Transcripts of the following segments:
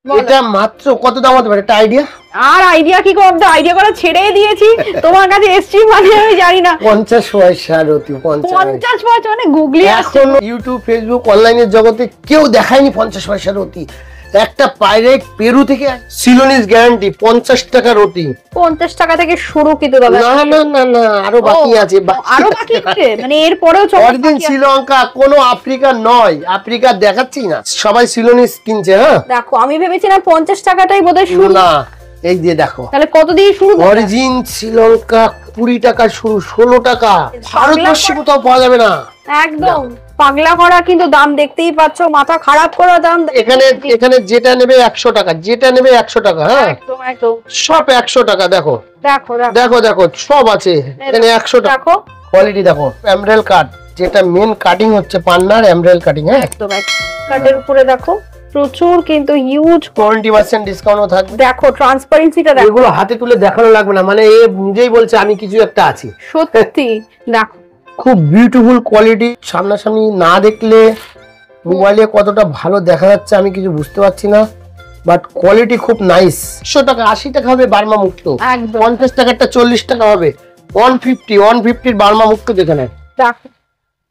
এটা মাত্র কত দাম হতে পারে একটা আইডিয়া? আর আইডিয়া কি করতে, আইডিয়া করে ছেড়েই দিয়েছি তোমার কাছে এসছি মানে আমি জানি না। 50 পয়সা রতি, 50 পয়সা মানে গুগলি এখন ইউটিউব ফেসবুক অনলাইনের জগতে কেউ দেখায়নি 50 পয়সা রতি। একটা পাইরেট পেরু থেকে সিলোনিস গ্যারান্টি 50 টাকা রতি। 50 টাকা থেকে শুরু কিন্তু দাদা? না না না না আরো বাকি আছে, আরো বাকি আছে মানে এরপরেও অরিজিন শ্রীলঙ্কা, কোনো আফ্রিকা নয়। আফ্রিকা দেখাচ্ছি না, সবাই সিলোনিস কিনছে। হ্যাঁ দেখো আমি ভেবেছিলাম 50 টাকাটাই বোধহয় শুরু। না এই যে দেখো, তাহলে কত দিয়ে শুরু? অরিজিন শ্রীলঙ্কা 20 টাকা শুরু, 16 টাকা। ভারতবর্ষে কোথাও পাওয়া যাবে না একদম। পাগলা করা কিন্তু দাম দেখতেই পাচ্ছ, মাথা খারাপ করা দাম। এখানে যেটা নেবে 100 টাকা, যেটা নেবে 100 টাকা। হ্যাঁ একদম একদম সব 100 টাকা। দেখো দেখো দেখো দেখো সব আছে এখানে 100 টাকা। দেখো কোয়ালিটি দেখো, এমব্রেল কাট, যেটা মেন কাটিং হচ্ছে পান্নার এমব্রেল কাটিং। হ্যাঁ একদম কাটের উপরে দেখো প্রচুর কিন্তু হিউজ 20% ডিসকাউন্টও থাকবে। দেখো ট্রান্সপারেন্সিটা দেখো, এগুলো হাতে তুলে দেখানো লাগবে না, মানে এ নিজেই বলছে আমি কিছু একটা আছি। সত্যি দেখো খুব বিউটিফুল কোয়ালিটি। সামনাসামনি না দেখলে মোবাইলে কতটা ভালো দেখা যাচ্ছে আমি কিছু বুঝতে পারছি না, বাট কোয়ালিটি খুব নাইস। 100 টাকা 80 টাকা হবে বার্মা মুক্ত, 50 টাকাটা 40 টাকা হবে, 150 বার্মা মুক্ত দেখে নেয়। দেখো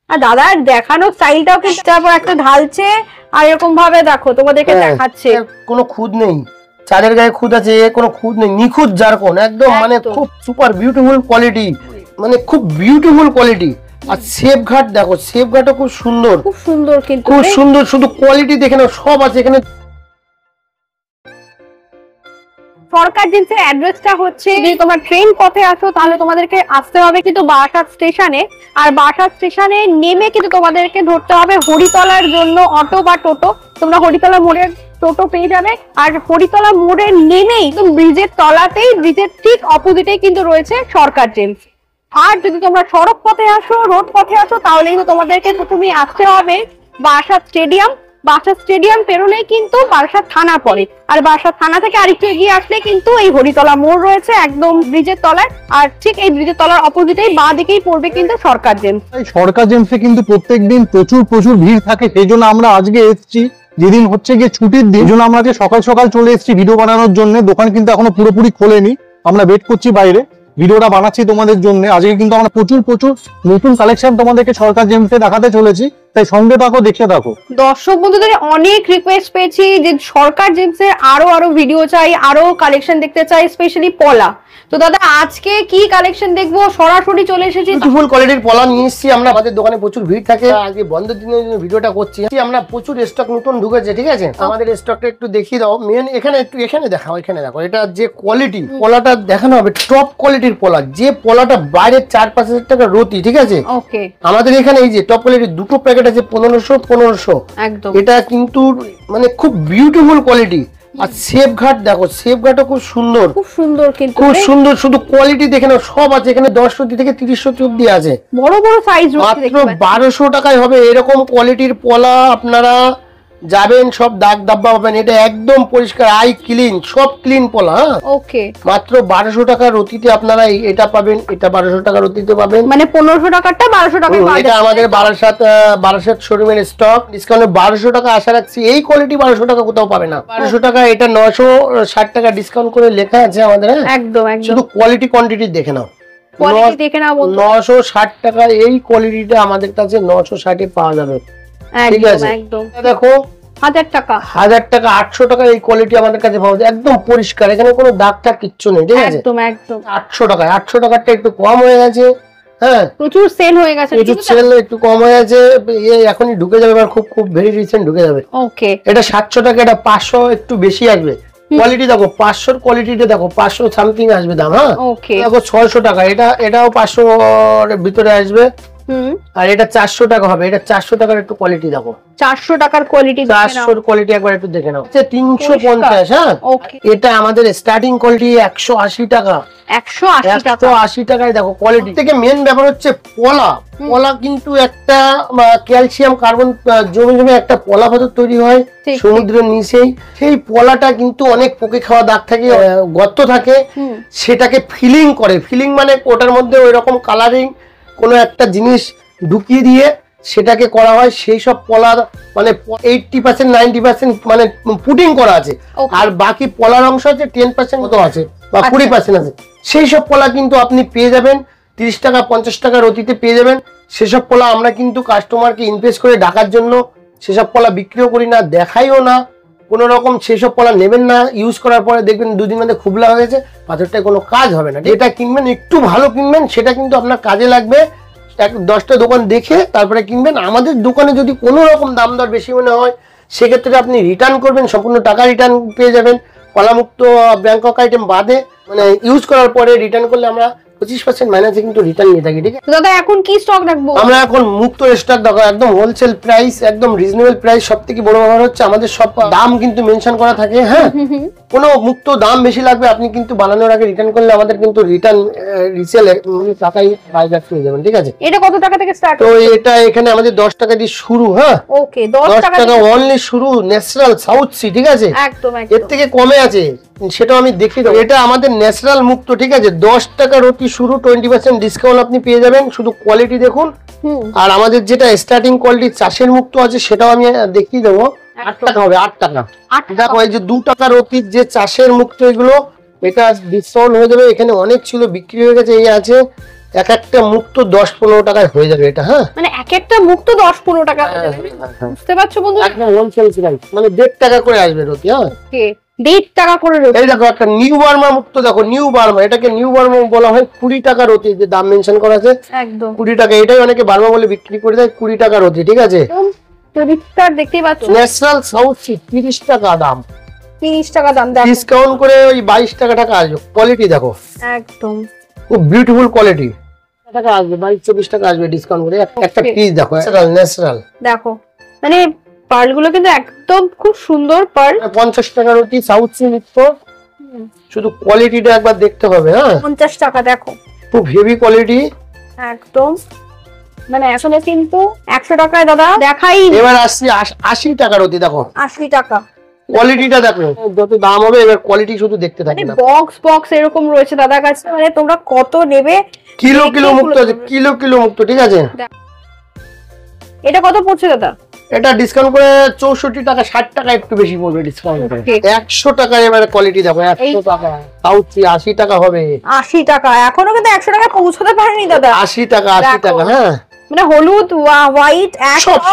আর দাদার দেখানো স্টাইলটাও কিন্তু তারপর একটা ঢালছে আর এরকম ভাবে দেখো তোমাদেরকে দেখাচ্ছে। কোনো খুদ নেই, চালের গায়ে খুদ আছে, কোনো খুদ নেই, নিখুঁত জারকন একদম, মানে খুব সুপার বিউটিফুল কোয়ালিটি, মানে খুব বিউটিফুল কোয়ালিটি। আর সেফ ঘাট দেখো, সেফ ঘাটও খুব সুন্দর, খুব সুন্দর কিন্তু খুব সুন্দর। শুধু কোয়ালিটি দেখে নাও, সব আছে এখানে। সরকার জিন্সের অ্যাড্রেসটা হচ্ছে, যদি তোমরা ট্রেন পথে আসো তাহলে তোমাদেরকে আসতে হবে কিন্তু বারাসাত স্টেশনে, আর বারাসাত স্টেশনে নেমে কিন্তু তোমাদেরকে ধরতে হবে হরিতলার জন্য অটো বা টোটো। তোমরা হরিতলা মোড়ের টোটো পেয়ে যাবে, আর হরিতলা মোড়ে নেমেই তো ব্রিজের তলাতেই, ব্রিজের ঠিক অপোজিটেই কিন্তু রয়েছে সরকার জিন্স। আর যদি তোমরা সড়ক পথে আসো, রোড পথে আসো, তাহলে কিন্তু তোমাদেরকে প্রথমে আসতে হবে বারাসাত স্টেডিয়াম। বারাসাত স্টেডিয়াম পেরোলেই কিন্তু বারাসাত থানা পড়ে, আর বারাসাত থানা থেকে আরেকটু এগিয়ে আসলে কিন্তু এই হরিতলা মোড় রয়েছে একদম ব্রিজের তলায়, আর ঠিক এই ব্রিজের তলার অপোজিটেই বাঁ দিকেই পড়বে কিন্তু সরকার জেমস। সরকার জেমসে কিন্তু প্রত্যেকদিন প্রচুর ভিড় থাকে, সেই জন্য আমরা আজকে এসেছি, যেদিন হচ্ছে গিয়ে ছুটির দিন, জন্য আমরা সকাল সকাল চলে এসেছি ভিডিও বানানোর জন্য। দোকান কিন্তু এখনো পুরোপুরি খোলেনি, আমরা ওয়েট করছি বাইরে, ভিডিওটা বানাচ্ছি তোমাদের জন্য। আজকে কিন্তু আমরা প্রচুর নতুন কালেকশন তোমাদেরকে সরকার জেমসে দেখাতে চলেছি, তাই সঙ্গে থাকো, দেখে থাকো। দর্শক বন্ধুদের অনেক রিকোয়েস্ট পেয়েছি যে সরকার জেমসের আরো ভিডিও চাই, আরো কালেকশন দেখতে চাই, স্পেশালি পলা। তো দাদা আজকে কি কালেকশন দেখবো? সরাসরি চলে এসেছি, বিউটিফুল কোয়ালিটির পলা নিয়ে এসেছি আমরা। আমাদের দোকানে প্রচুর ভিড় থাকে, আজকে বন্ধের দিনের জন্য ভিডিওটা করছি। আমরা প্রচুর স্টক নতুন ঢুকেছে, ঠিক আছে? আমাদের স্টকটা একটু দেখিয়ে দাও। মেন এখানে দেখাও, এখানে দেখো, এটা যে কোয়ালিটি পলাটা দেখানো হবে, টপ কোয়ালিটির পলা। যে পলাটা বাইরে 4-5 টাকা রতি, ঠিক আছে? ওকে, আমাদের এখানে এই যে টপ কোয়ালিটির দুটো প্যাকেট আছে 1500 একদম। এটা কিন্তু মানে খুব বিউটিফুল কোয়ালিটি। আর সেফ ঘাট দেখো, সেফ ঘাটও খুব সুন্দর, খুব সুন্দর কিন্তু খুব সুন্দর। শুধু কোয়ালিটি দেখে নাও, সব আছে এখানে। 10 রতি থেকে 30 রতি অব্দি আছে, বড় সাইজ, মাত্র 1200 টাকায় হবে এরকম কোয়ালিটির পলা। আপনারা যাবেন, সব দাগ দাব্বা পাবেন, এটা একদম পরিষ্কার, আই ক্লিন, সব ক্লিন পলা। ওকে, মাত্র 1200 টাকা রতিতে আপনারা এটা পাবেন, এটা 1200 টাকা রতিতে পাবেন, মানে 1500 টাকাটা 1200 টাকায় পাওয়া এটা যায়। আমাদের বারাসাত শোরুমের স্টক। ডিসকাউন্টে 1200 টাকা আশা রাখছি। এই কোয়ালিটি 1200 টাকা কোথাও পাবে না। 1200 টাকা, এটা 960 টাকা ডিসকাউন্ট করে লেখা আছে আমাদের। একদম শুধু কোয়ালিটি কোয়ান্টিটি দেখে নাও, কোয়ালিটি দেখে নাও। 960 টাকা এই কোয়ালিটিটা আমাদের কাছে 960 এ পাওয়া যাবে, ঠিক আছে? একদম দেখো 1000 টাকা, 1000 টাকা, 800 টাকা এই কোয়ালিটি আমাদের কাছে পাওয়া যায়, একদম পরিষ্কার, এখানে কোনো দাগ টাগ কিচ্ছু নেই, ঠিক আছে? একদম 800 টাকা, 800 টাকাটা একটু কম হয়ে গেছে। হ্যাঁ, প্রচুর সেল হয়ে গেছে, প্রচুর সেল একটু কম হয়ে গেছে, এখনই ঢুকে যাবে, এবার খুব ভেরি রিসেন্ট ঢুকে যাবে। ওকে, এটা 700 টাকা, এটা 500 একটু বেশি আসবে। কোয়ালিটি দেখো, 500 কোয়ালিটিটা দেখো, 500 সামথিং আসবে দাম। হ্যাঁ, ওকে, দেখো 600 টাকা, এটাও 500 এর ভিতরে আসবে। আর এটা 400 টাকা হবে, এটা 400 টাকার একটু কোয়ালিটি দেখো, 400 টাকার কোয়ালিটি, 400 কোয়ালিটি একবার একটু দেখে নাও। 350। হ্যাঁ, এটা আমাদের স্টার্টিং কোয়ালিটি 180 টাকা, 180 টাকায় দেখো কোয়ালিটি। থেকে মেন ব্যাপার হচ্ছে পলা কিন্তু একটা ক্যালসিয়াম কার্বন জমে একটা পলা পাথর তৈরি হয় সমুদ্রের নিচেই। সেই পলাটা কিন্তু অনেক পোকে খাওয়া দাগ থাকে, গর্ত থাকে, সেটাকে ফিলিং করে। ফিলিং মানে ওটার মধ্যে ওই রকম কালারিং কোনো একটা জিনিস ঢুকিয়ে দিয়ে সেটাকে করা হয়, সেই সব পলার মানে 80% 90% মানে পুটিং করা আছে, আর বাকি পলার অংশ আছে 10% মতো আছে বা 20% আছে। সেই সব পলা কিন্তু আপনি পেয়ে যাবেন 30 টাকা 50 টাকার অতিতে পেয়ে যাবেন। সেসব পলা আমরা কিন্তু কাস্টমারকে ইনভেস্ট করে ডাকার জন্য সেসব পলা বিক্রিও করি না, দেখাইও না কোনো রকম। সেসব পলা নেবেন না, ইউজ করার পরে দেখবেন 2 দিন মধ্যে খুবলা হয়ে গেছে, পাথরটায় কোনো কাজ হবে না। যেটা কিনবেন একটু ভালো কিনবেন, সেটা কিন্তু আপনার কাজে লাগবে। 10টা দোকান দেখে তারপরে কিনবেন। আমাদের দোকানে যদি কোনো রকম দাম দর বেশি মনে হয়, সেক্ষেত্রে আপনি রিটার্ন করবেন, সম্পূর্ণ টাকা রিটার্ন পেয়ে যাবেন। কলামুক্ত ব্যাংকক আইটেম বাদে মানে ইউজ করার পরে রিটার্ন করলে আমরা 25% মাইনাসে কিন্তু রিটার্ন নিয়ে থাকি। ঠিক আছে দাদা, এখন কি স্টক রাখবো? আমরা এখন মুক্ত স্টক দেখো, একদম হোলসেল প্রাইস, একদম রিজনেবল প্রাইস। সবথেকে বড় ব্যাপার হচ্ছে আমাদের সব দাম কিন্তু মেনশন করা থাকে। হ্যাঁ, কোনো মুক্ত দাম বেশি লাগবে আপনি কিন্তু বানানোর আগে রিটার্ন করলে আমাদের কিন্তু রিটার্ন রিসেল টাকাই বাইব্যাক পেয়ে যাবেন। ঠিক আছে, এটা কত টাকা থেকে স্টার্ট? তো এটা এখানে আমাদের 10 টাকা দিয়ে শুরু। হ্যাঁ, ওকে, 10 টাকা অনলি শুরু, ন্যাচারাল সাউথ সি। ঠিক আছে, একদম এর থেকে কমে আছে, সেটাও আমি দেখিয়ে দেবো। এটা আমাদের ন্যাচারাল মুক্ত। ঠিক আছে, 10 টাকার অতি শুরু, 20% ডিসকাউন্ট আপনি পেয়ে যাবেন। শুধু কোয়ালিটি দেখুন। আর আমাদের যেটা স্টার্টিং কোয়ালিটি চাষের মুক্ত আছে, সেটাও আমি দেখিয়ে দেবো। 8 টাকা হবে, 8 টাকা। দেখো, এই যে 2 টাকার অতীত যে চাষের মুক্ত, এগুলো এটা ডিসকাউন্ট হয়ে যাবে। এখানে অনেক ছিল, বিক্রি হয়ে গেছে। এই আছে এক একটা মুক্ত 10-15 টাকায় হয়ে যাবে এটা। হ্যাঁ, মানে এক একটা মুক্ত 10-15 টাকা, বুঝতে পারছো বন্ধু? একদম হোলসেল প্রাইস, মানে 1.5 টাকা করে আসবে রতি। হ্যাঁ, 1.5 টাকা করে। এই দেখো একটা নিউ বার্মা মুক্ত, দেখো নিউ বার্মা, এটাকে নিউ বার্মা বলা হয়। 20 টাকার অতি, যে দাম মেনশন করা আছে একদম 20 টাকা। এটাই অনেকে বার্মা বলে বিক্রি করে দেয়, 20 টাকার অতি। ঠিক আছে, পরিষ্কার দেখতেই পাচ্ছ। ন্যাচারাল সাউথ সি 30 টাকা দাম, 30 টাকা দাম। দেখো, ডিসকাউন্ট করে ওই 22 টাকা আসবে। কোয়ালিটি দেখো, একদম খুব বিউটিফুল কোয়ালিটি। টাকা আসবে, 22-24 টাকা আসবে ডিসকাউন্ট করে। একটা পিস দেখো, ন্যাচারাল দেখো, মানে পার্লগুলো কিন্তু একদম খুব সুন্দর পার্ল। 50 টাকার অতি সাউথ সি নিত্য, শুধু কোয়ালিটিটা একবার দেখতে হবে। হ্যাঁ, 50 টাকা। দেখো, খুব হেভি কোয়ালিটি একদম, মানে আসলে কিন্তু 100 টাকায় দাদা দেখাই। এবার আসছি 80 টাকার অতি। দেখো 80 টাকা, কোয়ালিটিটা দেখো, যত দাম হবে এবার কোয়ালিটি শুধু দেখতে থাকি না। বক্স এরকম রয়েছে দাদার কাছে, মানে তোমরা কত নেবে? কিলো মুক্ত আছে, কিলো মুক্ত। ঠিক আছে, এটা কত পড়ছে দাদা? এটা ডিসকাউন্ট করে 64 টাকা, 60 টাকা একটু বেশি পড়বে ডিসকাউন্ট করে। 100 টাকা। এবারে কোয়ালিটি দেখো, 100 টাকা। সাউথ সি 80 টাকা হবে। 80 টাকা, এখনো কিন্তু 100 টাকা পৌঁছাতে পারেনি দাদা। 80 টাকা, 80 টাকা। হ্যাঁ, মানে হলুদ, হোয়াইট,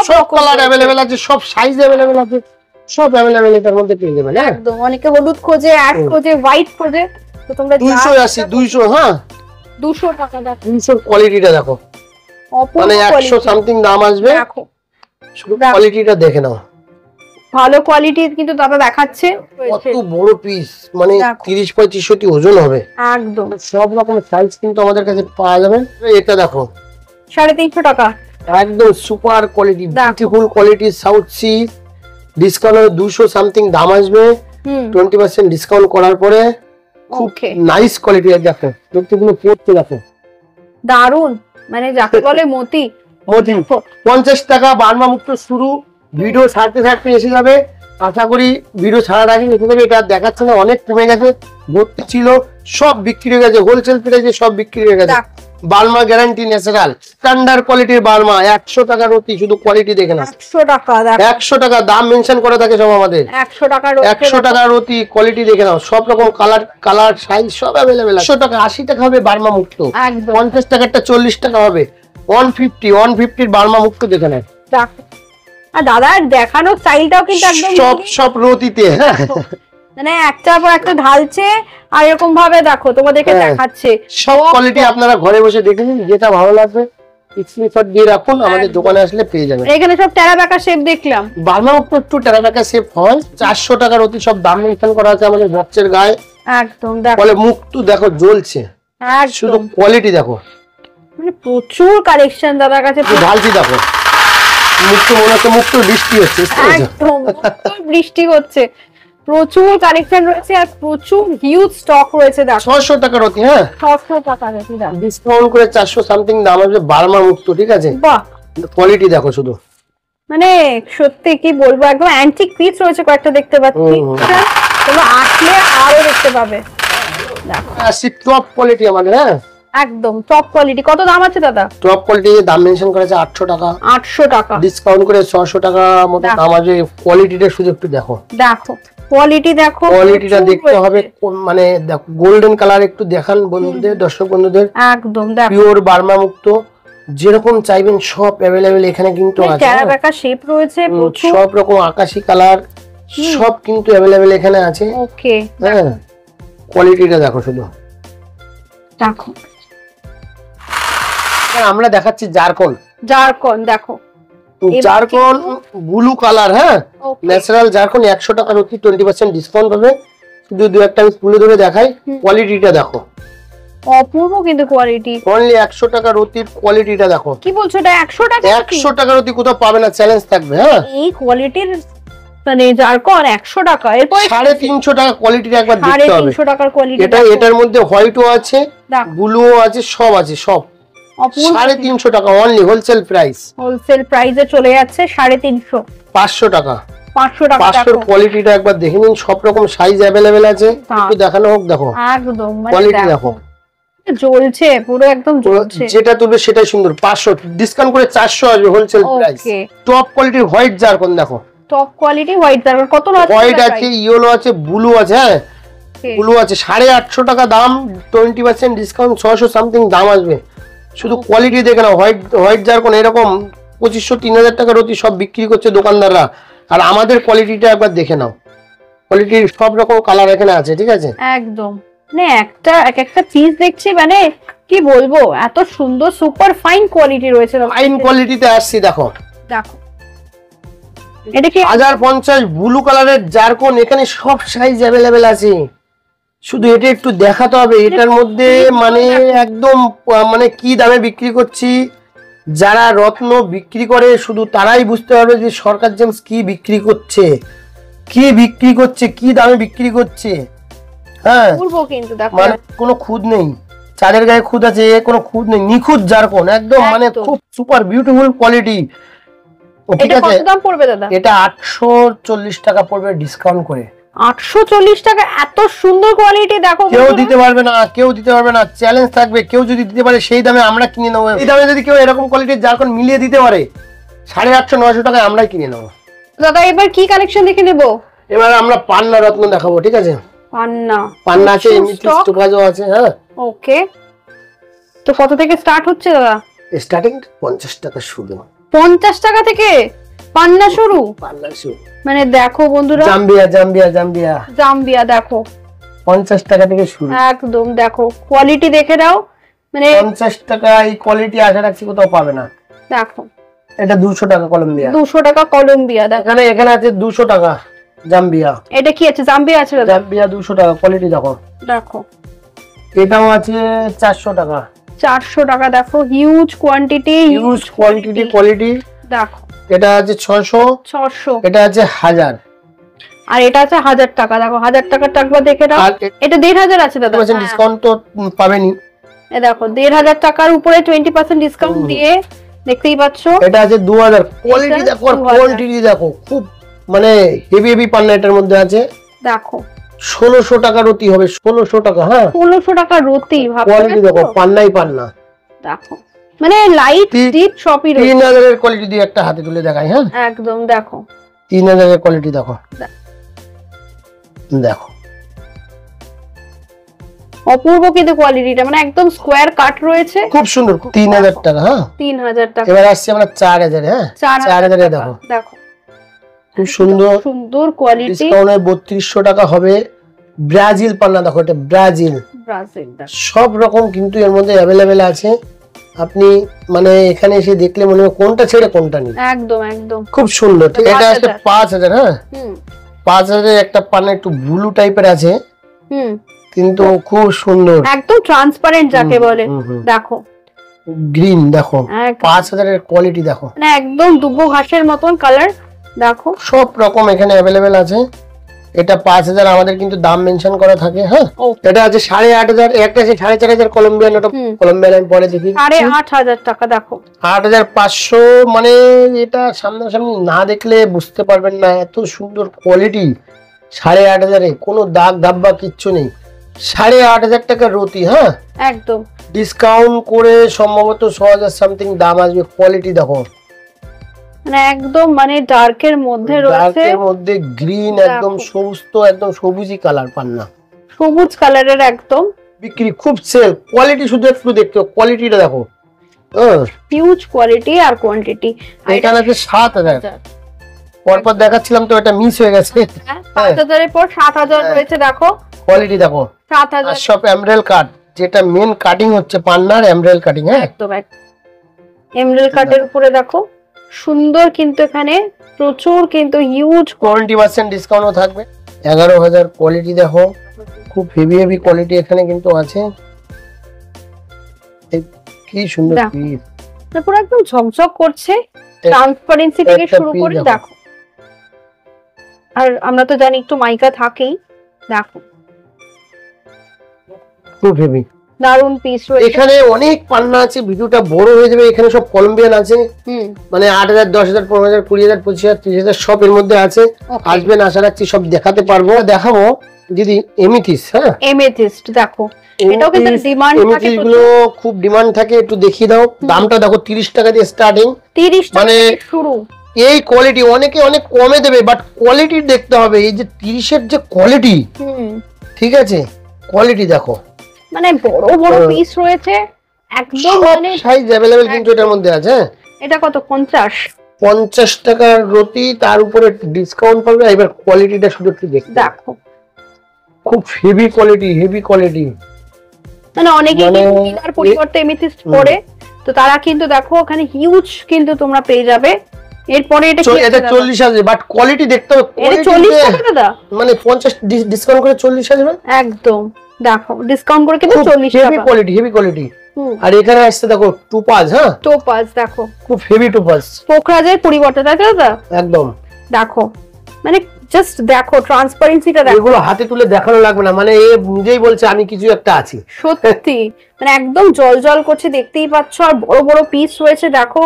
সব কালার अवेलेबल আছে, সব সাইজ अवेलेबल আছে, সব अवेलेबल এর মধ্যে পেয়ে যাবেন। হ্যাঁ, একদম। অনেকে হলুদ খোঁজে, অ্যাশ খোঁজে, হোয়াইট খোঁজে, তো তোমরা 280, 200। হ্যাঁ, 200 টাকা। দেখো 200 কোয়ালিটিটা দেখো, মানে 100 সামথিং দাম আসবে। দেখো, শুধু কোয়ালিটিটা দেখে নাও, ভালো কোয়ালিটি কিন্তু দাদা দেখাচ্ছে। কত বড় পিস, মানে 30-35 ওজন হবে। একদম সব রকমের সাইজ কিন্তু আমাদের কাছে পাওয়া যাবে। এটা দেখো 350 টাকা, একদম super quality, beautiful quality south sea. Discount 200 something দাম আসবে। 20% ডিসকাউন্ট করার পরে খুব নাইস কোয়ালিটি। দেখো প্রত্যেকগুলো পড়তে দেখো, দারুন, মানে যাকে বলে মতি। 50 টাকা বার্মা মুক্ত শুরু। ভিডিও ছাড়তে এসে যাবে, আশা করি ভিডিও ছাড়ার আগে এসে যাবে। এটা দেখাচ্ছে না, অনেক কমে গেছে, ভর্তি ছিল, সব বিক্রি হয়ে গেছে। হোলসেল প্রাইসে সব বিক্রি হয়ে গেছে। বার্মা গ্যারান্টি ন্যাচারাল স্ট্যান্ডার্ড কোয়ালিটির বার্মা, 100 টাকার অতি। শুধু কোয়ালিটি দেখে না, 100 টাকা। 100 টাকা দাম মেনশন করা থাকে সব আমাদের। 100 টাকার অতি, কোয়ালিটি দেখে নাও। সব রকম কালার সাইজ সব अवेलेबल আছে। 100 টাকা 80 টাকা হবে বার্মা মুক্ত। 50 টাকারটা 40 টাকা হবে। 150 বার্মা মুক্ত দেখে নেন। আর দাদা দেখানো স্টাইলটাও কিন্তু একদম সব রতিতে। হ্যাঁ, মানে একটার পর একটা ঢালছে, আর এরকম ভাবে দেখো তোমাদেরকে দেখাচ্ছে। সব কোয়ালিটি আপনারা ঘরে বসে দেখে নিন, যেটা ভালো লাগবে স্ক্রিনশট দিয়ে রাখুন, আমাদের দোকানে আসলে পেয়ে যাবেন। এখানে সব টেরাবেকা শেপ দেখলাম, বার্মা মুক্ত একটু টেরাবেকা শেপ হয়। 400 টাকার অতি, সব দাম মেনশন করা আছে আমাদের বক্সের গায়ে। একদম দেখো, বলে মুক্ত দেখো জ্বলছে, শুধু কোয়ালিটি দেখো। মানে প্রচুর কালেকশন দাদার কাছে। ঢালছি দেখো, মুক্ত মনে হচ্ছে মুক্ত বৃষ্টি হচ্ছে। একদম বৃষ্টি হচ্ছে, প্রচুর কালেকশন রয়েছে, আর প্রচুর হিউজ স্টক রয়েছে। দেখো 600 টাকার অতি। হ্যাঁ, 600 টাকা ডিসকাউন্ট করে 400 সামথিং দাম আসবে বার্মা মুক্ত। ঠিক আছে, বাহ, কোয়ালিটি দেখো শুধু, মানে সত্যি কি বলবো, একদম অ্যান্টিক পিস রয়েছে কয়েকটা, দেখতে পাচ্ছি। তোমরা আসলে আরো দেখতে পাবে। দেখো টপ কোয়ালিটি আমাদের। হ্যাঁ, একদম টপ কোয়ালিটি। কত দাম আছে দাদা? টপ কোয়ালিটি দাম মেনশন করা আছে 800 টাকা। 800 টাকা ডিসকাউন্ট করে 600 টাকা মতো দাম আছে। কোয়ালিটিটা শুধু একটু দেখো, দেখো কোয়ালিটি, দেখো কোয়ালিটিটা দেখতে হবে। মানে দেখো গোল্ডেন কালার একটু দেখান বন্ধুদের, দর্শক বন্ধুদের। একদম দেখো পিওর বার্মা মুক্ত, যেরকম চাইবেন সব अवेलेबल এখানে কিন্তু আছে। টেরাকোটা শেপ রয়েছে, সব রকম আকাশী কালার সব কিন্তু अवेलेबल এখানে আছে। ওকে, হ্যাঁ কোয়ালিটিটা দেখো শুধু দেখো। আমরা দেখাচ্ছি জারকন। জারকন দেখো, জারকন ব্লু কালার। হ্যাঁ ন্যাচারাল জারকন 100 টাকার অতি 20% ডিসকাউন্ট পাবে। শুধু দু একটা আমি তুলে ধরে দেখাই, কোয়ালিটিটা দেখো অপূর্ব কিন্তু কোয়ালিটি। অনলি 100 টাকার অতি কোয়ালিটিটা দেখো। কি বলছো এটা 100 টাকা? 100 টাকার অতি কোথাও পাবে না, চ্যালেঞ্জ থাকবে। হ্যাঁ এই কোয়ালিটির মানে জারকন 100 টাকা, এরপর 350 টাকা কোয়ালিটিটা একবার দেখতে হবে। 350 টাকার কোয়ালিটি। এটার মধ্যে হোয়াইটও আছে, ব্লুও আছে, সব আছে সব। 350 টাকা অনলি হোলসেল প্রাইস। হোলসেল প্রাইসে চলে যাচ্ছে 350। 500 টাকা। 500 টাকা। 500 কোয়ালিটিটা একবার দেখে নিন, সব রকম সাইজ अवेलेबल আছে। একটু দেখানো হোক, দেখো একদম কোয়ালিটি দেখো জ্বলছে পুরো, একদম জ্বলছে। যেটা তুলবে সেটাই সুন্দর। 500 ডিসকাউন্ট করে 400 আসবে হোলসেল প্রাইস। টপ কোয়ালিটির হোয়াইট জারকন দেখো, টপ কোয়ালিটি হোয়াইট জারকন। কত আছে? হোয়াইট আছে, ইয়েলো আছে, ব্লু আছে। হ্যাঁ ব্লু আছে 850 টাকা দাম, 20% ডিসকাউন্ট 600 সামথিং দাম আসবে। শুধু কোয়ালিটি দেখে নাও। হোয়াইট জারকন এরকম 2500-3000 টাকার অতি সব বিক্রি করছে দোকানদাররা, আর আমাদের কোয়ালিটিটা একবার দেখে নাও। কোয়ালিটির সব রকম কালার এখানে আছে, ঠিক আছে একদম। মানে একটা পিস দেখছি, মানে কি বলবো, এত সুন্দর সুপার ফাইন কোয়ালিটি রয়েছে। ফাইন কোয়ালিটিতে আসছি দেখো। দেখো এটা কি 1050 ব্লু কালারের জারকন, এখানে সব সাইজ अवेलेबल আছে। শুধু এটা একটু দেখাতে হবে। এটার মধ্যে মানে একদম মানে কি দামে বিক্রি করছি, যারা রত্ন বিক্রি করে শুধু তারাই বুঝতে পারবে যে সরকার জেমস কি বিক্রি করছে, কি দামে বিক্রি করছে। হ্যাঁ কিন্তু দেখো মানে কোনো খুদ নেই, চাঁদের গায়ে খুদ আছে, কোনো খুদ নেই, নিখুঁত জারকন একদম, মানে খুব সুপার বিউটিফুল কোয়ালিটি। ঠিক আছে, কত দাম পড়বে দাদা? এটা 840 টাকা পড়বে ডিসকাউন্ট করে। 840 টাকা, এত সুন্দর কোয়ালিটি দেখো। কেউ দিতে পারবে না, চ্যালেঞ্জ থাকবে। কেউ যদি দিতে পারে সেই দামে আমরা কিনে নেবো। এই দামে যদি কেউ এরকম কোয়ালিটির জারকন মিলিয়ে দিতে পারে 850-900 টাকায় আমরাই কিনে নেবো। দাদা এবার কি কালেকশন দেখে নেব? এবার আমরা পান্না রত্ন দেখাবো, ঠিক আছে। পান্না আছে, স্টোকাজও আছে। হ্যাঁ ওকে, তো কত থেকে স্টার্ট হচ্ছে দাদা? স্টার্টিং 50 টাকা শুরু। 50 টাকা থেকে পান্না শুরু? মানে দেখো বন্ধুরা, জাম্বিয়া দেখো 50 টাকা থেকে শুরু। একদম দেখো কোয়ালিটি দেখে নাও, মানে 50 টাকা এই কোয়ালিটি আশা রাখছি কোথাও পাবে না। দেখো এটা 200 টাকা কলম্বিয়া। 200 টাকা কলম্বিয়া। দেখো এখানে আছে 200 টাকা জাম্বিয়া। এটা কি আছে? জাম্বিয়া আছে দাদা। জাম্বিয়া 200 টাকা কোয়ালিটি দেখো। দেখো এটাও আছে 400 টাকা। 400 টাকা দেখো, হিউজ কোয়ান্টিটি কোয়ালিটি দেখো। এটা আছে 600, এটা আছে 1000, আর এটা আছে 1000 টাকা। দেখো 1000 টাকার একবার দেখে নাও। এটা 1500 আছে দাদা। ডিসকাউন্ট তো পাবেনি। এই দেখো 1500 টাকার উপরে 20% ডিসকাউন্ট দিয়ে, দেখতেই পাচ্ছ। এটা আছে 2000। কোয়ালিটি দেখো, কোয়ান্টিটি দেখো, খুব মানে হেভি পান্না এটার মধ্যে আছে। দেখো 1600 টাকা রতি হবে, 1600 টাকা। হ্যাঁ 1600 টাকা রতি। কোয়ালিটি দেখো, পান্নাই পান্না। দেখো মানে লাইট ডিপ শপি রয়েছে। 3000 এর কোয়ালিটি দিয়ে একটা হাতে তুলে দেখাই। হ্যাঁ একদম দেখো 3000 এর কোয়ালিটি দেখো। দেখো অপূর্ব কিন্তু কোয়ালিটিটা, মানে একদম স্কোয়ার কাট রয়েছে, খুব সুন্দর। 3000 টাকা। হ্যাঁ 3000 টাকা। এবার আসছে আমরা 4000। হ্যাঁ 4000 এ দেখো, দেখো খুব সুন্দর কোয়ালিটি। ডিসকাউন্টে 3200 টাকা হবে। ব্রাজিল পান্না দেখো, এটা ব্রাজিল সব রকম কিন্তু এর মধ্যে अवेलेबल আছে। আপনি মানে এখানে এসে দেখলে মনে হবে কোনটা ছেড়ে কোনটা নেই। একদম খুব সুন্দর। এটা আছে 5000। হ্যাঁ 5000 একটা পান্না একটু ব্লু টাইপের আছে, কিন্তু খুব সুন্দর, একদম ট্রান্সপারেন্ট যাকে বলে। দেখো গ্রিন দেখো, 5000 এর কোয়ালিটি দেখো, মানে একদম দুবো ঘাসের মতন কালার। দেখো সব রকম এখানে अवेलेबल আছে। এটা 5000 আমাদের কিন্তু দাম মেনশন করা থাকে। হ্যাঁ এটা আছে 8500, একটা আছে 4500 কলম্বিয়ান। ওটা কলম্বিয়ান আমি পরে দেখি। 8500 টাকা। দেখো 8500, মানে এটা সামনাসামনি না দেখলে বুঝতে পারবেন না, এত সুন্দর কোয়ালিটি। 8500 এ কোনো দাগ ধাব্বা কিচ্ছু নেই। 8500 টাকা রতি। হ্যাঁ একদম ডিসকাউন্ট করে সম্ভবত 6000 সামথিং দাম আসবে। কোয়ালিটি দেখো, মানে একদম মানে ডার্কের মধ্যে রয়েছে, ডার্কের মধ্যে গ্রিন, একদম সবুজ, তো একদম সবুজই কালার পান্না, সবুজ কালারের একদম বিক্রি খুব সেল। কোয়ালিটি শুধু একটু দেখতে, কোয়ালিটিটা দেখো, হিউজ কোয়ালিটি আর কোয়ান্টিটি। এখানে আছে 7000, পরপর দেখাচ্ছিলাম তো এটা মিস হয়ে গেছে। 5000 এর পর 7000 রয়েছে, দেখো কোয়ালিটি দেখো 7000 সব এমব্রেল কাট, যেটা মেন কাটিং হচ্ছে পান্নার এমব্রেল কাটিং। হ্যাঁ একদম এমব্রেল কাটের উপরে দেখো সুন্দর, কিন্তু এখানে প্রচুর কিন্তু হিউজ 20% ডিসকাউন্টও থাকবে। 11000 কোয়ালিটি দেখো, খুব হেভি হেভি কোয়ালিটি এখানে কিন্তু আছে। কি সুন্দর পিস, পুরো একদম ঝকঝক করছে, ট্রান্সপারেন্সি থেকে শুরু করে দেখো। আর আমরা তো জানি একটু মাইকা থাকেই, দেখো খুব হেভি দারুন পিস রয়েছে। এখানে অনেক পান্না আছে, ভিডিওটা বড় হয়ে যাবে। এখানে সব কলম্বিয়ান আছে, মানে 8000, 10000, 15000, 20000, 25000, 30000 সব এর মধ্যে আছে। আসবেন, আশা রাখছি সব দেখাতে পারবো। দেখাবো দিদি এমিথিস। হ্যাঁ এমিথিস্ট দেখো, এটাও কিন্তু ডিমান্ড থাকে, এমিথিস গুলো খুব ডিমান্ড থাকে। একটু দেখিয়ে দাও, দামটা দেখো 30 টাকা দিয়ে স্টার্টিং, 30 টাকা মানে শুরু। এই কোয়ালিটি অনেকে অনেক কমে দেবে, বাট কোয়ালিটি দেখতে হবে। এই যে 30 এর যে কোয়ালিটি, ঠিক আছে, কোয়ালিটি দেখো, মানে বড় বড় পিস রয়েছে একদম, মানে সাইজ अवेलेबल কিন্তু এটার মধ্যে আছে। এটা কত? 50 টাকার রতি, তার উপরে ডিসকাউন্ট পাবে। এবার কোয়ালিটিটা শুধু একটু দেখো, খুব হেভি কোয়ালিটি, হেভি কোয়ালিটি। মানে অনেকে নীলার পরিবর্তে এমিথিস্ট পরে, তো তারা কিন্তু দেখো ওখানে হিউজ কিন্তু তোমরা পেয়ে যাবে। এরপরে এটা কি? এটা 40,000, বাট কোয়ালিটি দেখতে হবে। এটা 40 টাকা দাদা, মানে 50 ডিসকাউন্ট করে 40,000 একদম। দেখো ডিসকাউন্ট করে কিন্তু 40 টাকা, হেভি কোয়ালিটি, হেভি কোয়ালিটি। আর এখানে আসছে দেখো টোপাজ। হ্যাঁ টোপাজ দেখো, খুব হেভি টোপাজ, পোখরাজের পরিবর্তে, তাই তো দাদা? একদম। দেখো মানে জাস্ট দেখো ট্রান্সপারেন্সিটা দেখো, এগুলো হাতে তুলে দেখানো লাগবে না, মানে এ নিজেই বলছে আমি কিছু একটা আছি। সত্যি মানে একদম জল করছে, দেখতেই পাচ্ছ। আর বড় বড় পিস রয়েছে দেখো,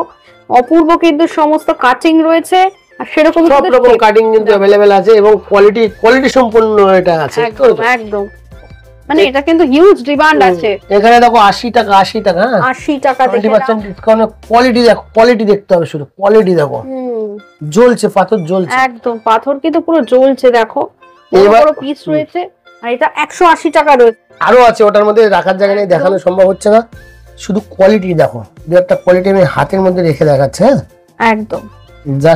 অপূর্ব কিন্তু সমস্ত কাটিং রয়েছে, আর সেরকম সব রকম কাটিং কিন্তু अवेलेबल আছে, এবং কোয়ালিটি সম্পূর্ণ এটা আছে। একদম মানে এটা কিন্তু হিউজ ডিমান্ড আছে। এখানে দেখো 80 টাকা, 80 টাকা। 80 টাকা থেকে 20% ডিসকাউন্ট। কোয়ালিটি দেখো, কোয়ালিটি দেখতে হবে শুধু, কোয়ালিটি দেখো, জ্বলছে পাথর, জ্বলছে একদম, পাথর কিন্তু পুরো জ্বলছে। দেখো বড় পিস রয়েছে, আর এটা 180 টাকা রয়েছে। আরো আছে, ওটার মধ্যে রাখার জায়গা নেই, দেখানো সম্ভব হচ্ছে না। শুধু কোয়ালিটি দেখো, দু একটা কোয়ালিটি আমি হাতের মধ্যে রেখে দেখাচ্ছে। একদম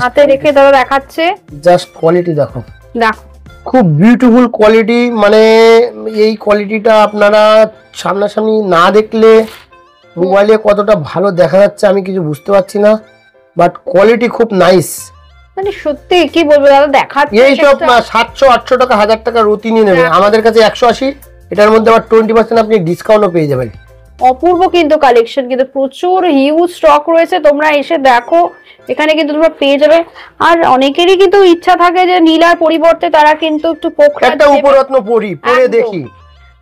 হাতে রেখে দাদা দেখাচ্ছে, জাস্ট কোয়ালিটি দেখো, দেখো খুব বিউটিফুল কোয়ালিটি। মানে এই কোয়ালিটিটা আপনারা সামনাসামনি না দেখলে মোবাইলে কতটা ভালো দেখা যাচ্ছে আমি কিছু বুঝতে পারছি না, বাট কোয়ালিটি খুব নাইস। মানে সত্যি কি বলবো দাদা, দেখাচ্ছে এই সব 700, 800 টাকা, 1000 টাকা রুটি নিয়ে নেবে, আমাদের কাছে 180। এটার মধ্যে আবার 20% আপনি ডিসকাউন্টও পেয়ে যাবেন। অপূর্ব কিন্তু কালেকশন, কিন্তু প্রচুর হিউজ স্টক রয়েছে, তোমরা এসে দেখো, এখানে কিন্তু তোমরা পেয়ে যাবে। আর অনেকেরই কিন্তু ইচ্ছা থাকে যে নীলার পরিবর্তে তারা কিন্তু একটু পোখরাজ, একটা উপরত্ন পরে দেখি,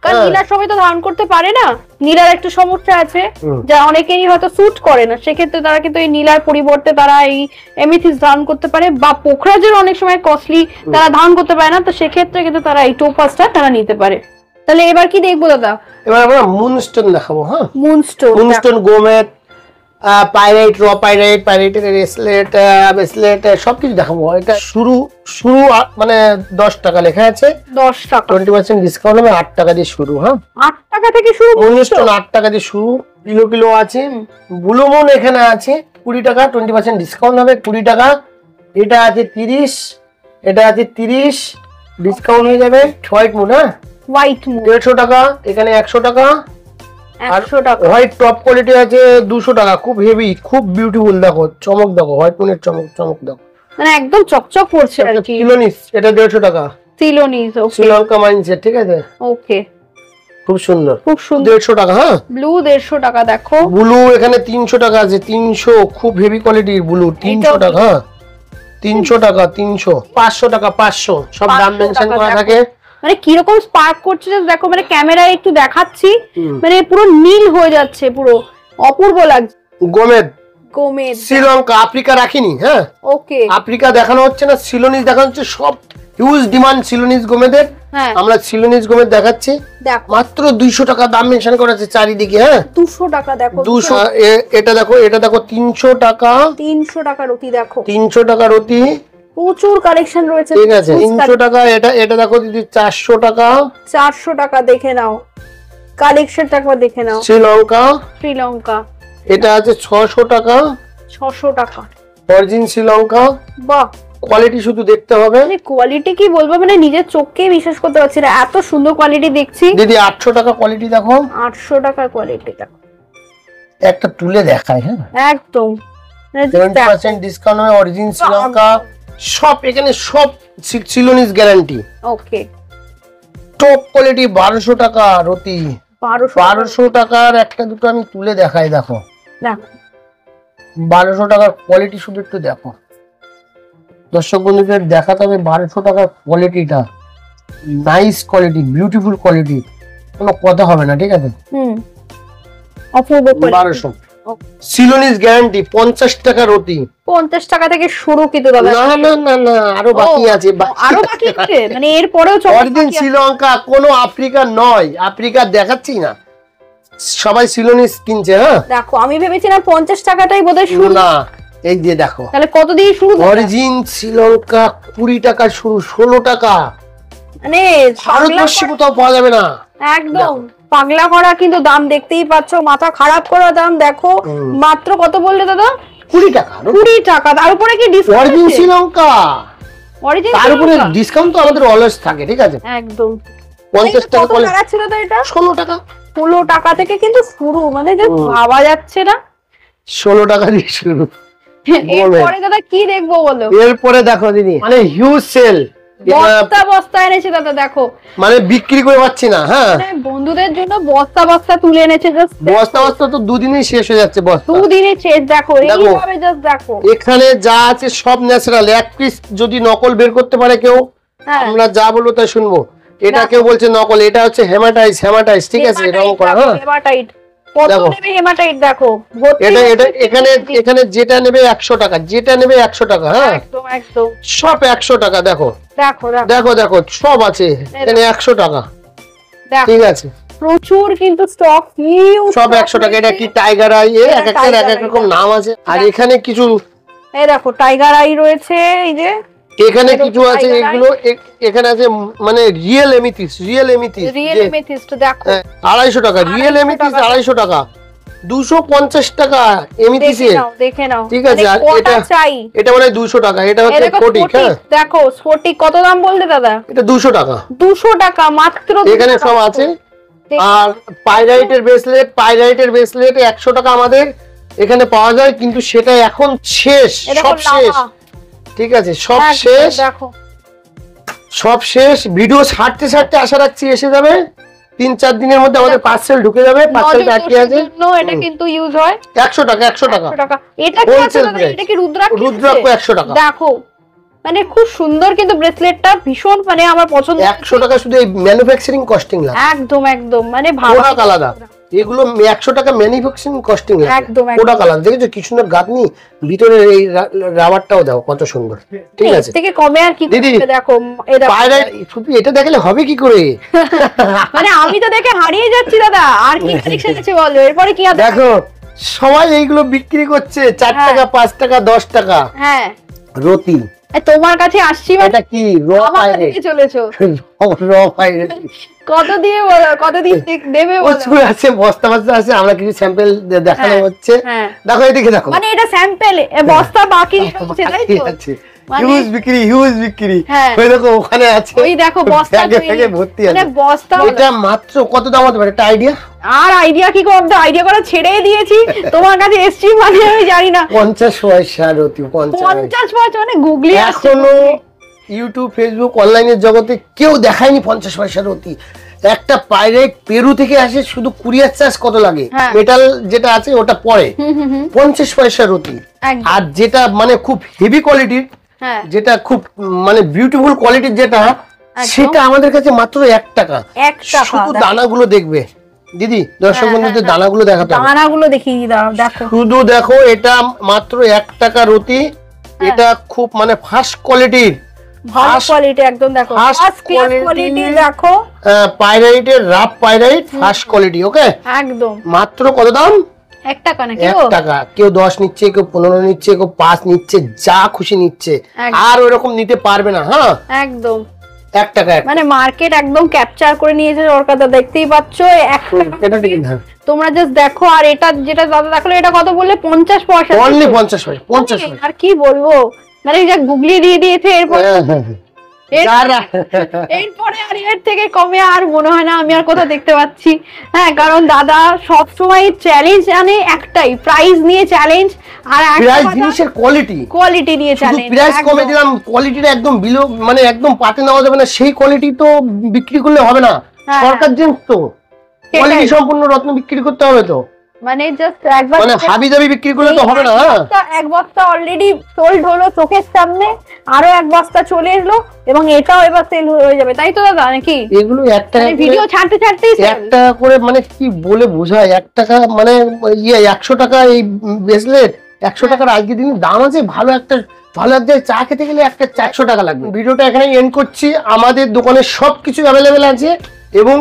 কারণ নীলার সবাই তো ধারণ করতে পারে না, নীলার একটু সমস্যা আছে যা অনেকেরই হয়তো স্যুট করে না, সেক্ষেত্রে তারা কিন্তু এই নীলার পরিবর্তে তারা এই এমিথিস ধারণ করতে পারে, বা পোখরাজের অনেক সময় কস্টলি তারা ধারণ করতে পারে না, তো সেক্ষেত্রে কিন্তু তারা এই টোপাসটা তারা নিতে পারে। তাহলে এবার কি দেখবো দাদা? এবার আমরা মুনস্টোন দেখাবো। হ্যাঁ মুনস্টোন, গোমেদ, পাইরাইট, র পাইরাইট, পাইরাইটের ব্রেসলেট সবকিছু দেখাবো। এটা শুরু মানে 10 টাকা লেখা আছে, 10 টাকা 20% ডিসকাউন্ট হবে, 8 টাকা দিয়ে শুরু। হ্যাঁ 8 টাকা থেকে শুরু, মুনস্টোন 8 টাকা দিয়ে শুরু। কিলো আছে, ব্লু মুন এখানে আছে 20 টাকা, 20% ডিসকাউন্ট হবে 20 টাকা। এটা আছে 30, এটা আছে 30, ডিসকাউন্ট হয়ে যাবে। হোয়াইট মুন, হ্যাঁ হোয়াইট মুন 150 টাকা, এখানে 100 টাকা। 100 টাকা। হোয়াইট টপ কোয়ালিটি আছে 200 টাকা, খুব হেভি, খুব বিউটিফুল। দেখো চমক, দেখো হোয়াইট মুনের চমক দেখো, মানে একদম চকচক করছে আর কি। সিলোনিস, এটা 150 টাকা। সিলোনিস, ওকে, শ্রীলঙ্কা মাইন্ডসেট, ঠিক আছে, ওকে, খুব সুন্দর, খুব সুন্দর। 150 টাকা। হ্যাঁ ব্লু 150 টাকা। দেখো ব্লু এখানে 300 টাকা আছে, 300, খুব হেভি কোয়ালিটির ব্লু, 300 টাকা। হ্যাঁ 300 টাকা, 300, 500 টাকা, 500, সব দাম মেনশন করা থাকে। মানে কিরকম স্পার্ক করছে দেখো, মানে ক্যামেরায় একটু দেখাচ্ছি, মানে পুরো নীল হয়ে যাচ্ছে, পুরো অপূর্ব লাগছে। গোমেদ, গোমেদ, শ্রীলঙ্কা, আফ্রিকা রাখিনি। হ্যাঁ ওকে, আফ্রিকা দেখানো হচ্ছে না, সিলোনিস দেখানো হচ্ছে। সব হিউজ ডিমান্ড সিলোনিস গোমেদের। আমরা সিলোনিস গোমেদ দেখাচ্ছি, মাত্র 200 টাকা দাম মেনশন করা আছে চারিদিকে। হ্যাঁ 200 টাকা দেখো, 200। এটা দেখো, এটা দেখো 300 টাকা, 300 টাকা রতি দেখো, 300 টাকা রতি, প্রচুর কালেকশন রয়েছে। ঠিক আছে 300 টাকা। এটা দেখো দিদি 400 টাকা, 400 টাকা দেখে নাও, কালেকশন টাকা দেখে নাও। শ্রীলঙ্কা এটা আছে 600 টাকা, 600 টাকা অরিজিন শ্রীলঙ্কা। বাহ, কোয়ালিটি শুধু দেখতে হবে, কোয়ালিটি কি বলবো, মানে নিজের চোখকেই বিশ্বাস করতে পারছি না, এত সুন্দর কোয়ালিটি দেখছি। দিদি 800 টাকা কোয়ালিটি দেখো, 800 টাকার কোয়ালিটি দেখো, একটা তুলে দেখাই। হ্যাঁ একদম 70% ডিসকাউন্ট হবে, অরিজিন শ্রীলঙ্কা সব, এখানে সব সিলোনিস গ্যারান্টি। ওকে, টপ কোয়ালিটি 1200 টাকা রতি, 1200 টাকার একটা দুটো আমি তুলে দেখাই। দেখো 1200 টাকার কোয়ালিটি শুধু একটু দেখো, দর্শক বন্ধুদের দেখাতে হবে 1200 টাকার কোয়ালিটিটা, নাইস কোয়ালিটি, বিউটিফুল কোয়ালিটি, কোনো কথা হবে না, ঠিক আছে। অপূর্ব 1200 সিলোনিস গ্যারান্টি, 50 টাকা রতি, 50 টাকা থেকে শুরু কিন্তু দাদা। না না না না, আরো বাকি আছে, আরো বাকি আছে, মানে এরপরেও অরিজিন শ্রীলঙ্কা, কোনো আফ্রিকা নয়, আফ্রিকা দেখাচ্ছি না, সবাই সিলোনিস কিনছে। হ্যাঁ দেখো, আমি ভেবেছিলাম 50 টাকাটাই বোধহয় শুরু, না এই যে দেখো, তাহলে কত দিয়ে শুরু? অরিজিন শ্রীলঙ্কা 20 টাকা শুরু, 16 টাকা, মানে ভারতবর্ষে কোথাও পাওয়া যাবে না। একদম পাগলা করা কিন্তু দাম দেখতেই পাচ্ছ, মাথা খারাপ করা দাম। দেখো মাত্র কত বললে দাদা? 20 টাকা, 20 টাকা, তার উপরে কি ডিসকাউন্ট? অরিজিন শ্রীলঙ্কা, অরিজিন তার উপরে ডিসকাউন্ট তো আমাদের অলওয়েজ থাকে, ঠিক আছে। একদম 50 টাকা কত টাকা ছিল তো এটা? 16 টাকা, 16 টাকা থেকে কিন্তু শুরু, মানে যে ভাবা যাচ্ছে না। 16 টাকা দিয়ে শুরু। এরপরে দাদা কি দেখবো বলো? এরপরে দেখো দিদি, মানে হিউজ সেল, বস্তা বস্তা এনেছে দাদা, দেখো মানে বিক্রি করে পাচ্ছি না। হ্যাঁ বন্ধুদের জন্য বস্তা বস্তা তুলে এনেছে, বস্তা বস্তা তো দুদিনেই শেষ হয়ে যাচ্ছে, বস্তা দুদিনে শেষ। দেখো এইভাবে জাস্ট দেখো, এখানে যা আছে সব ন্যাচারাল, এক পিস যদি নকল বের করতে পারে কেউ, আমরা যা বলবো তাই শুনবো। এটা কেউ বলছে নকল, এটা হচ্ছে হেমাটাইজ, ঠিক আছে, রং করা। হ্যাঁ হেমাটাইট, কত নেবে হেমাটাইট দেখো, এটা এখানে যেটা নেবে 100 টাকা, যেটা নেবে 100 টাকা। হ্যাঁ একদম একদম সব 100 টাকা। দেখো দেখো দেখো দেখো সব আছে এখানে 100 টাকা, ঠিক আছে। প্রচুর কিন্তু স্টক, সব 100 টাকা। এটা কি টাইগার আই, এক একটার এক এক রকম নাম আছে। আর এখানে কিছু, এই দেখো টাইগার আই রয়েছে, এই যে এখানে কিছু আছে, এগুলো এখানে আছে মানে রিয়েল এমিথিস্ট, দেখো 250 টাকা, রিয়েল এমিথিস্ট 250 টাকা, 250 টাকা এমিথিস্ট, দেখে নাও, ঠিক আছে। আর এটা মানে 200 টাকা, এটা হচ্ছে স্ফটিক। হ্যাঁ দেখো স্ফটিক কত দাম বললে দাদা? এটা 200 টাকা, 200 টাকা মাত্র। এখানে সব আছে। আর পাইরাইটের ব্রেসলেট 100 টাকা আমাদের এখানে পাওয়া যায়, কিন্তু সেটা এখন শেষ, সব শেষ, ঠিক আছে, সব শেষ, সব শেষ। ভিডিও ছাড়তে আশা রাখছি এসে যাবে, 3-4 দিনের মধ্যে আমাদের পার্সেল ঢুকে যাবে। পার্সেল বাকি আছে, এটা কিন্তু ইউজ হয় 100 টাকা, 100 টাকা। এটা কি আছে দাদা? এটা কি রুদ্রাক্ষ? 100 টাকা। দেখো মানে খুব সুন্দর কিন্তু ব্রেসলেটটা, ভীষণ মানে আমার পছন্দ। 100 টাকা শুধু এই ম্যানুফ্যাকচারিং কস্টিং লাগে, একদম একদম, মানে ভালো আলাদা। এগুলো 100 টাকা ম্যানুফ্যাকচারিং কস্টিং লাগে, প্রোডাক্ট আলাদা। দেখেছো কি সুন্দর গাঁথনি, ভিতরে এই রাবারটাও দাও কত সুন্দর, ঠিক আছে। থেকে কমে আর কি করতে? দেখো এটা পাইরাইট, শুধু এটা দেখলে হবে কি করে? মানে আমি তো দেখে হারিয়ে যাচ্ছি দাদা। আর কি কালেকশন আছে বলো, এরপরে কি আছে? দেখো সবাই এইগুলো বিক্রি করছে 4 টাকা, 5 টাকা, 10 টাকা। হ্যাঁ রতি, তোমার কাছে আসছি, এটা কি র পাইরেট চলেছো? র পাইরেট কত দিয়ে বলো, কত দিয়ে দেবে বলো? প্রচুর আছে, বস্তা আছে, আমরা কিছু স্যাম্পল দেখানো হচ্ছে। দেখো এদিকে দেখো, মানে এটা স্যাম্পল, বস্তা বাকি আছে, তাই তো? হিউজ বিক্রি। ওই দেখো ওখানে আছে, ওই দেখো বস্তা ভর্তি আছে, মানে বস্তা। এটা মাত্র কত দাম হতে পারে, একটা আইডিয়া? আর আইডিয়া কি করব, আইডিয়া করা ছেড়েই দিয়েছি, তোমার কাছে এসছি মানে আমি জানি না। 50 পয়সা রতি, 50 পয়সা, মানে গুগলি এখনো ইউটিউব, ফেসবুক, অনলাইনের জগতে কেউ দেখায়নি 50 পয়সা রতি। একটা পাইরেট পেরু থেকে আসে, শুধু কুরিয়ার চার্জ কত লাগে, মেটাল যেটা আছে ওটা পরে, 50 পয়সা রতি। আর যেটা মানে খুব হেভি কোয়ালিটির, যেটা খুব মানে বিউটিফুল কোয়ালিটির যেটা, সেটা আমাদের কাছে মাত্র 1 টাকা। শুধু দানাগুলো দেখবে দিদি, দর্শক বন্ধুদের দানাগুলো দেখাতে হবে, দানাগুলো দেখিয়ে দাও। দেখো শুধু দেখো, এটা মাত্র 1 টাকা রতি। এটা খুব মানে ফার্স্ট কোয়ালিটির, ভালো কোয়ালিটি একদম দেখো ফার্স্ট ক্লাস কোয়ালিটি দেখো পাইরাইটের rough pyrite first quality okay একদম মাত্র কত দাম 1 টাকা নাকি 1 টাকা কেউ 10 নিচ্ছে কেউ 15 নিচ্ছে কেউ 5 নিচ্ছে যা খুশি নিচ্ছে আর ওরকম নিতে পারবে না হ্যাঁ একদম 1 টাকা মানে মার্কেট একদম ক্যাপচার করে নিয়েছে সরকার দেখতেই পাচ্ছ 1 টাকা এটা ঠিক না তোমরা জাস্ট দেখো আর এটা যেটা দাদা দেখলো এটা কত বললে 50 পয়সা অনলি 50 পয়সা 50 পয়সা আর কি বলবো মানে যা গুগলি দিয়ে দিয়েছে এরপর এরপরে আর এর থেকে কমে আর মনে হয় না আমি আর কোথাও দেখতে পাচ্ছি হ্যাঁ কারণ দাদা সব সময় চ্যালেঞ্জ আনে একটাই প্রাইস নিয়ে চ্যালেঞ্জ আর প্রাইস জিনিসের কোয়ালিটি নিয়ে চ্যালেঞ্জ প্রাইস কমে দিলাম কোয়ালিটিটা একদম বিলো মানে একদম পাতে নেওয়া যাবে না সেই কোয়ালিটি তো বিক্রি করলে হবে না সরকার জিনিস তো কোয়ালিটি সম্পূর্ণ রত্ন বিক্রি করতে হবে তো মানে জাস্ট একবার মানে হাবি জাবি বিক্রি করলে তো হবে না এক বস্তা অলরেডি সোল্ড হলো চোখের সামনে আরো এক বস্তা চলে এলো এবং এটাও এবার সেল হয়ে যাবে তাই তো দাদা নাকি এগুলো 1 টাকা ভিডিও ছাড়তে 1 টাকা করে মানে কি বলে বোঝায় 1 টাকা মানে 100 টাকা এই ব্রেসলেট 100 টাকার আজকে দিনে দাম আছে ভালো একটা চা খেতে গেলে একটা 400 টাকা লাগবে ভিডিওটা এখানেই এন্ড করছি আমাদের দোকানে সবকিছু অ্যাভেলেবেল আছে এবং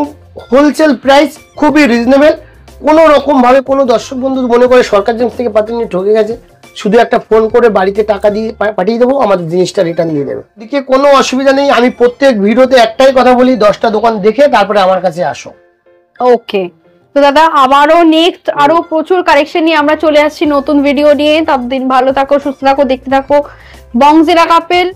হোলসেল প্রাইস খুবই রিজনেবল কোনো রকম ভাবে কোনো দর্শক বন্ধু মনে করে সরকার জিনিস থেকে পাতি নিয়ে ঠকে গেছে শুধু একটা ফোন করে বাড়িতে টাকা দিয়ে পাঠিয়ে দেবো আমাদের জিনিসটা রিটার্ন দিয়ে দেবে এদিকে কোনো অসুবিধা নেই আমি প্রত্যেক ভিডিওতে একটাই কথা বলি 10টা দোকান দেখে তারপরে আমার কাছে আসো ওকে তো দাদা আবারও নেক্সট আরো প্রচুর কালেকশন নিয়ে আমরা চলে আসছি নতুন ভিডিও নিয়ে ততদিন ভালো থাকো সুস্থ থাকো দেখতে থাকো বংজিরা কাপেল